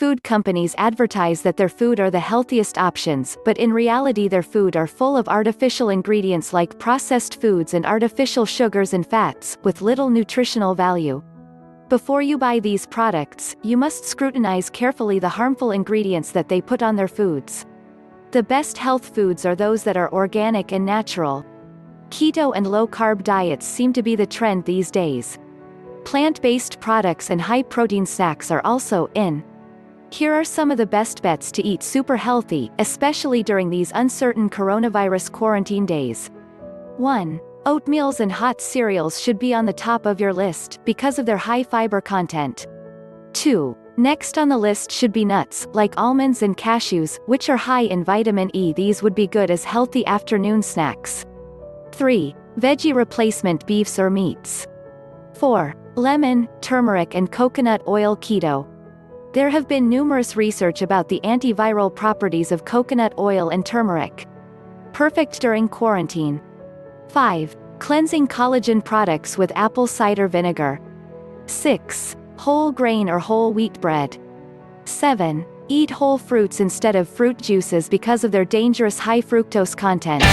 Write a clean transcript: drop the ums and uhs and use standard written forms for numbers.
food companies advertise that their food are the healthiest options, but in reality their food are full of artificial ingredients like processed foods and artificial sugars and fats, with little nutritional value. Before you buy these products, you must scrutinize carefully the harmful ingredients that they put on their foods. The best health foods are those that are organic and natural. Keto and low-carb diets seem to be the trend these days. Plant-based products and high-protein snacks are also in. Here are some of the best bets to eat super healthy, especially during these uncertain coronavirus quarantine days. 1. Oatmeals and hot cereals should be on the top of your list, because of their high fiber content. 2. Next on the list should be nuts, like almonds and cashews, which are high in vitamin E. These would be good as healthy afternoon snacks. 3. Veggie replacement beefs or meats. 4. Lemon, turmeric and coconut oil. Keto. There have been numerous research about the antiviral properties of coconut oil and turmeric. Perfect during quarantine. 5. Cleansing collagen products with apple cider vinegar. 6. Whole grain or whole wheat bread. 7. Eat whole fruits instead of fruit juices because of their dangerous high fructose content.